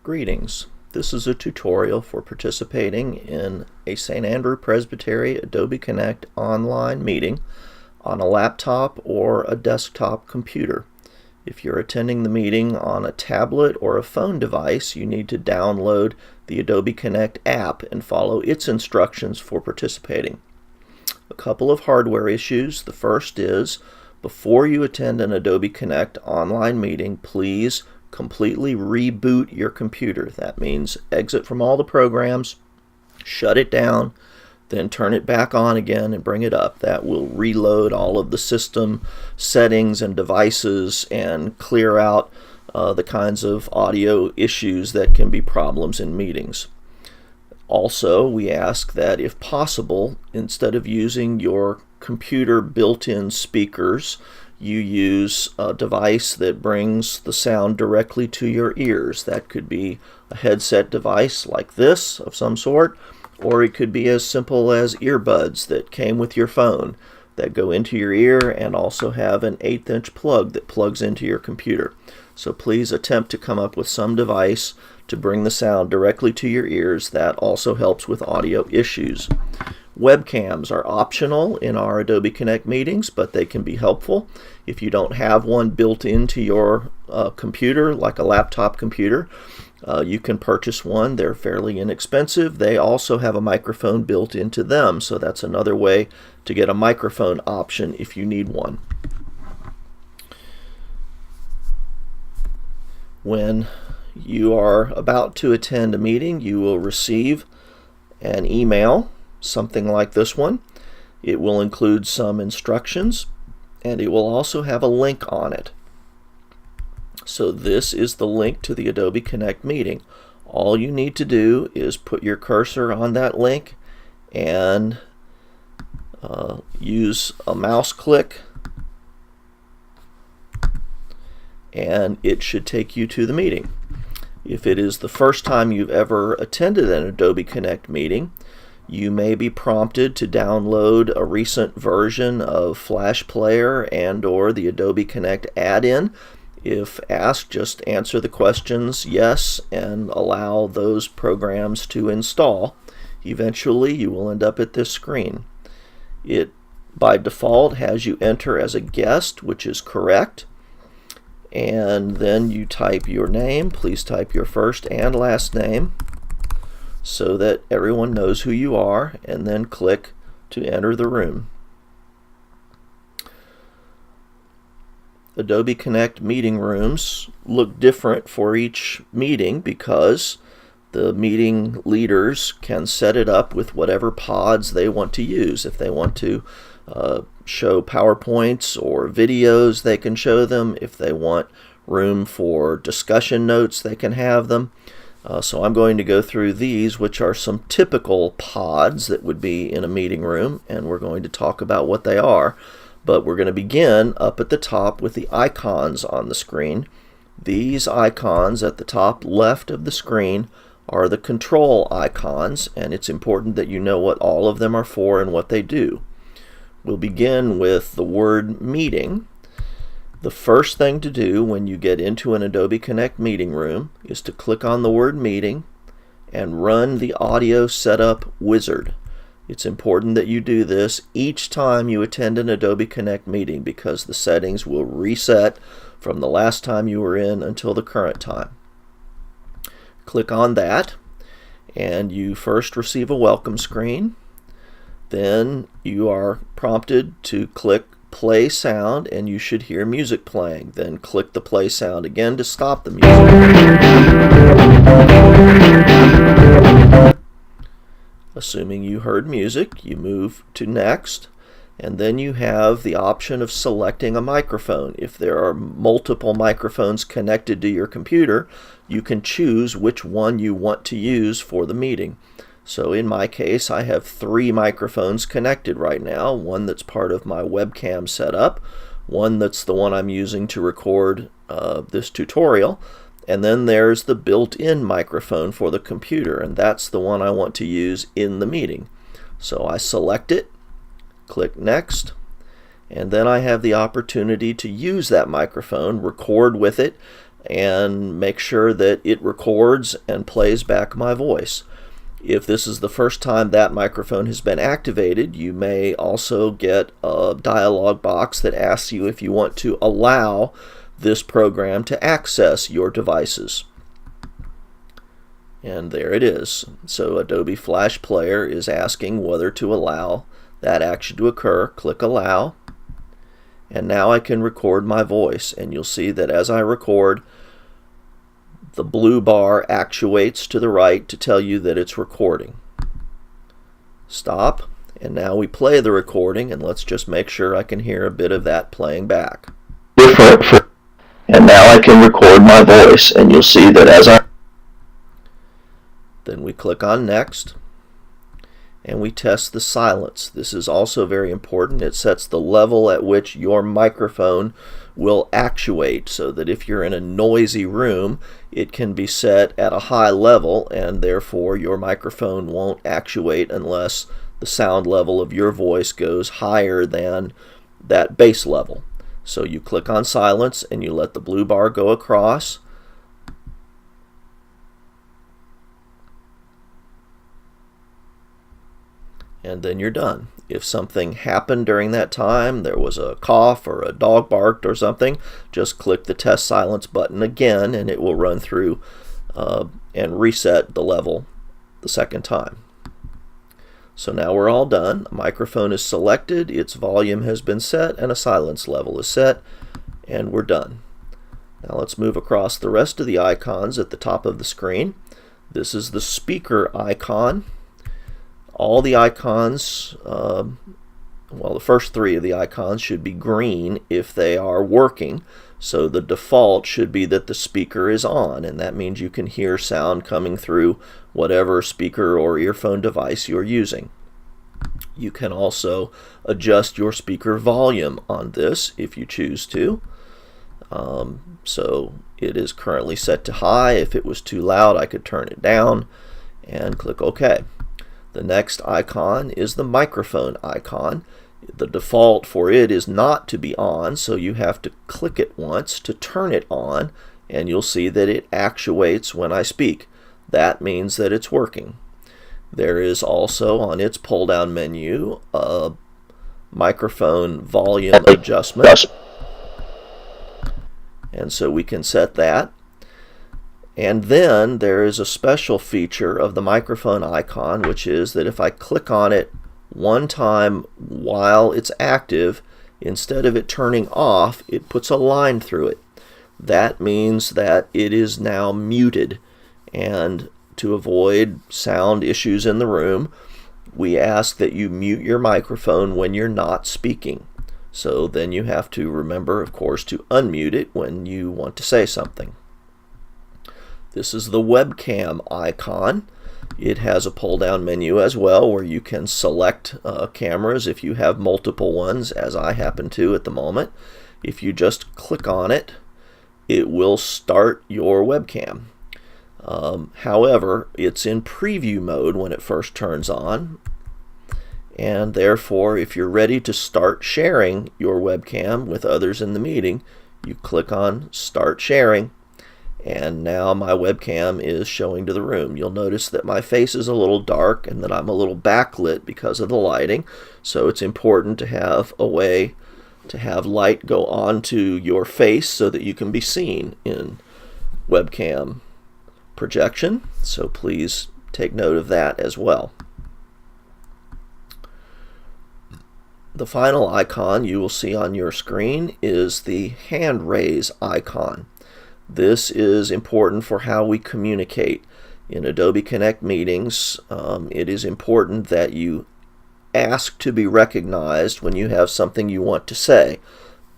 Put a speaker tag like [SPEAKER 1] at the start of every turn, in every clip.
[SPEAKER 1] Greetings. This is a tutorial for participating in a St. Andrew Presbytery Adobe Connect online meeting on a laptop or a desktop computer. If you're attending the meeting on a tablet or a phone device, you need to download the Adobe Connect app and follow its instructions for participating. A couple of hardware issues. The first is, before you attend an Adobe Connect online meeting, please completely reboot your computer. That means exit from all the programs, shut it down, then turn it back on again and bring it up. That will reload all of the system settings and devices and clear out the kinds of audio issues that can be problems in meetings. Also, we ask that if possible, instead of using your computer built-in speakers, you use a device that brings the sound directly to your ears. That could be a headset device like this of some sort, or it could be as simple as earbuds that came with your phone that go into your ear and also have an 1/8" plug that plugs into your computer. So please attempt to come up with some device to bring the sound directly to your ears. That also helps with audio issues. Webcams are optional in our Adobe Connect meetings, but they can be helpful. If you don't have one built into your computer, like a laptop computer, you can purchase one. They're fairly inexpensive. They also have a microphone built into them, so that's another way to get a microphone option if you need one. When you are about to attend a meeting, you will receive an email, something like this one. It will include some instructions, and it will also have a link on it. So this is the link to the Adobe Connect meeting. All you need to do is put your cursor on that link and use a mouse click, and it should take you to the meeting. If it is the first time you've ever attended an Adobe Connect meeting, you may be prompted to download a recent version of Flash Player and or the Adobe Connect add-in. If asked, just answer the questions yes and allow those programs to install. Eventually you will end up at this screen. It by default has you enter as a guest, which is correct, and then you type your name. Please type your first and last name so that everyone knows who you are, and then click to enter the room. Adobe Connect meeting rooms look different for each meeting because the meeting leaders can set it up with whatever pods they want to use. If they want to show PowerPoints or videos, they can show them. If they want room for discussion notes, they can have them. So I'm going to go through these, which are some typical pods that would be in a meeting room, and we're going to talk about what they are. But we're going to begin up at the top with the icons on the screen. These icons at the top left of the screen are the control icons, and it's important that you know what all of them are for and what they do. We'll begin with the word meeting. The first thing to do when you get into an Adobe Connect meeting room is to click on the word meeting and run the audio setup wizard. It's important that you do this each time you attend an Adobe Connect meeting because the settings will reset from the last time you were in until the current time. Click on that, and you first receive a welcome screen. Then you are prompted to click play sound, and you should hear music playing. Then click the play sound again to stop the music. Assuming you heard music, you move to next, and then you have the option of selecting a microphone. If there are multiple microphones connected to your computer, you can choose which one you want to use for the meeting. So in my case, I have 3 microphones connected right now. One that's part of my webcam setup, one that's the one I'm using to record this tutorial, and then there's the built-in microphone for the computer, and that's the one I want to use in the meeting. So I select it, click Next, and then I have the opportunity to use that microphone, record with it, and make sure that it records and plays back my voice. If this is the first time that microphone has been activated, you may also get a dialog box that asks you if you want to allow this program to access your devices. And there it is. So Adobe Flash Player is asking whether to allow that action to occur. Click Allow. And now I can record my voice. And you'll see that as I record, the blue bar actuates to the right to tell you that it's recording. Stop. And now we play the recording, and let's just make sure I can hear a bit of that playing back. And now I can record my voice, and you'll see that as I... Then we click on Next, and we test the silence. This is also very important. It sets the level at which your microphone will actuate, so that if you're in a noisy room, it can be set at a high level, and therefore your microphone won't actuate unless the sound level of your voice goes higher than that bass level. So you click on Silence, and you let the blue bar go across. And then you're done. If something happened during that time, there was a cough or a dog barked or something, just click the Test Silence button again, and it will run through and reset the level the second time. So now we're all done. The microphone is selected, its volume has been set, and a silence level is set, and we're done. Now let's move across the rest of the icons at the top of the screen. This is the speaker icon. All the icons, well, the first three of the icons should be green if they are working. So the default should be that the speaker is on, and that means you can hear sound coming through whatever speaker or earphone device you're using. You can also adjust your speaker volume on this if you choose to. So it is currently set to high. If it was too loud, I could turn it down and click OK. The next icon is the microphone icon. The default for it is not to be on, so you have to click it once to turn it on, and you'll see that it actuates when I speak. That means that it's working. There is also on its pull-down menu a microphone volume adjustment, and so we can set that. And then there is a special feature of the microphone icon, which is that if I click on it one time while it's active, instead of it turning off, it puts a line through it. That means that it is now muted. And to avoid sound issues in the room, we ask that you mute your microphone when you're not speaking. So then you have to remember, of course, to unmute it when you want to say something. This is the webcam icon. It has a pull-down menu as well where you can select cameras if you have multiple ones, as I happen to at the moment. If you just click on it, it will start your webcam. However, it's in preview mode when it first turns on, and therefore if you're ready to start sharing your webcam with others in the meeting, you click on Start Sharing. And now my webcam is showing to the room. You'll notice that my face is a little dark and that I'm a little backlit because of the lighting. So it's important to have a way to have light go onto your face so that you can be seen in webcam projection. So please take note of that as well. The final icon you will see on your screen is the hand raise icon. This is important for how we communicate. In Adobe Connect meetings, it is important that you ask to be recognized when you have something you want to say.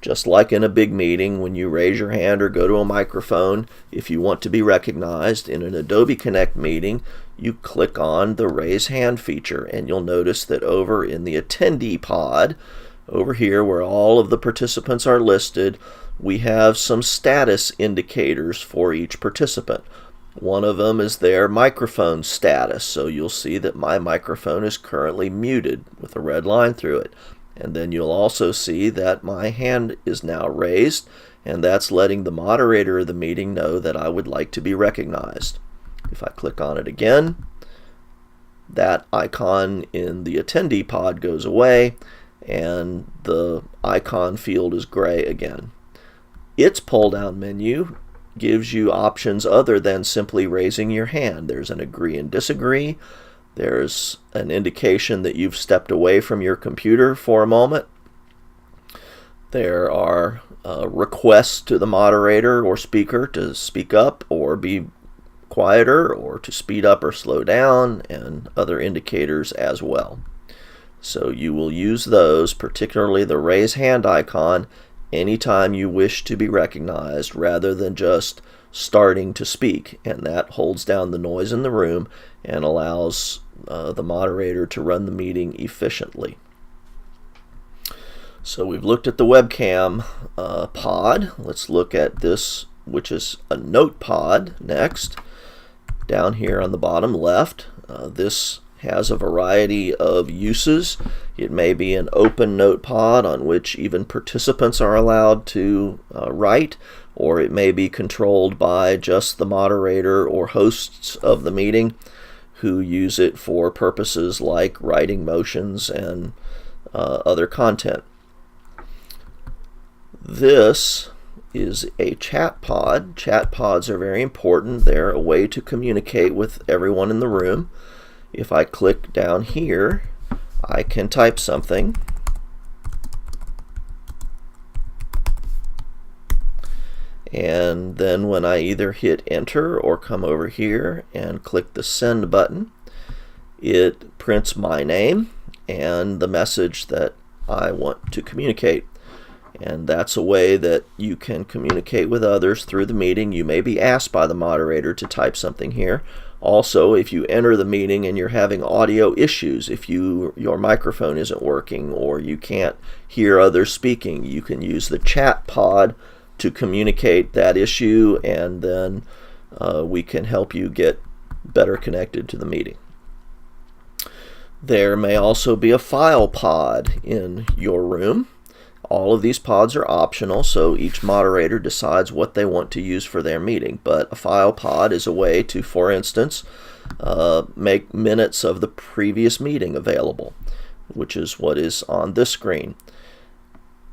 [SPEAKER 1] Just like in a big meeting, when you raise your hand or go to a microphone, if you want to be recognized in an Adobe Connect meeting, you click on the raise hand feature, and you'll notice that over in the attendee pod, over here where all of the participants are listed, we have some status indicators for each participant. One of them is their microphone status, so you'll see that my microphone is currently muted with a red line through it. And then you'll also see that my hand is now raised, and that's letting the moderator of the meeting know that I would like to be recognized. If I click on it again, that icon in the attendee pod goes away, and the icon field is gray again. Its pull-down menu gives you options other than simply raising your hand. There's an agree and disagree. There's an indication that you've stepped away from your computer for a moment. There are requests to the moderator or speaker to speak up or be quieter, or to speed up or slow down, and other indicators as well. So you will use those, particularly the raise hand icon, anytime you wish to be recognized rather than just starting to speak, and that holds down the noise in the room and allows the moderator to run the meeting efficiently. So we've looked at the webcam pod. Let's look at this, which is a note pod next. Down here on the bottom left, this has a variety of uses. It may be an open note pod on which even participants are allowed to write, or it may be controlled by just the moderator or hosts of the meeting who use it for purposes like writing motions and other content. This is a chat pod. Chat pods are very important. They're a way to communicate with everyone in the room. If I click down here, I can type something. And then when I either hit enter or come over here and click the send button, it prints my name and the message that I want to communicate. And that's a way that you can communicate with others through the meeting. You may be asked by the moderator to type something here. Also, if you enter the meeting and you're having audio issues, if your microphone isn't working or you can't hear others speaking, you can use the chat pod to communicate that issue, and then we can help you get better connected to the meeting. There may also be a file pod in your room. All of these pods are optional, so each moderator decides what they want to use for their meeting. But a file pod is a way to, for instance, make minutes of the previous meeting available, which is what is on this screen.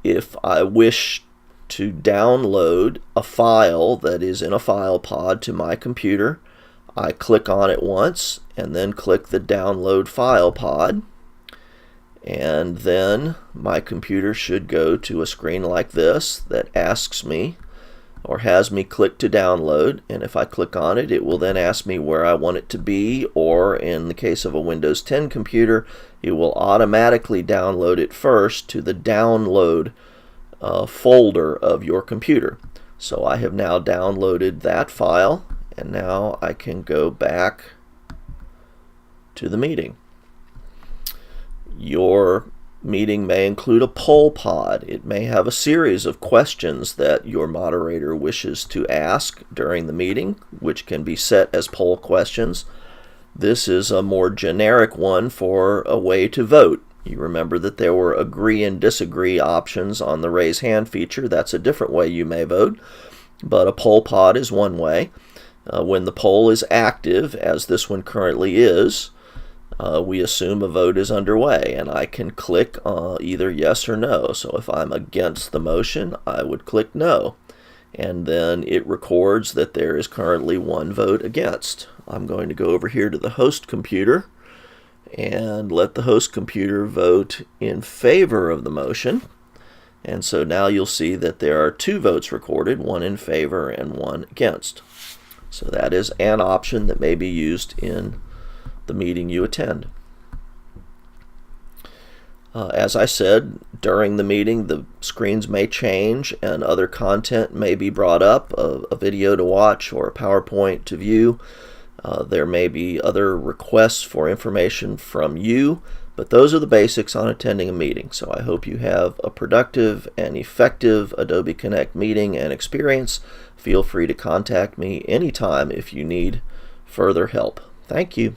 [SPEAKER 1] If I wish to download a file that is in a file pod to my computer, I click on it once and then click the download file pod. And then my computer should go to a screen like this that asks me or has me click to download, and if I click on it, it will then ask me where I want it to be, or in the case of a Windows 10 computer, it will automatically download it first to the download folder of your computer. So I have now downloaded that file, and now I can go back to the meeting. Your meeting may include a poll pod. It may have a series of questions that your moderator wishes to ask during the meeting, which can be set as poll questions. This is a more generic one for a way to vote. You remember that there were agree and disagree options on the raise hand feature. That's a different way you may vote, but a poll pod is one way. When the poll is active, as this one currently is, we assume a vote is underway, and I can click either yes or no. So if I'm against the motion, I would click no, and then it records that there is currently one vote against. I'm going to go over here to the host computer and let the host computer vote in favor of the motion. And so now you'll see that there are two votes recorded, one in favor and one against. So that is an option that may be used in the meeting you attend. As I said, during the meeting, the screens may change and other content may be brought up, a video to watch or a PowerPoint to view. There may be other requests for information from you, but those are the basics on attending a meeting. So I hope you have a productive and effective Adobe Connect meeting and experience. Feel free to contact me anytime if you need further help. Thank you.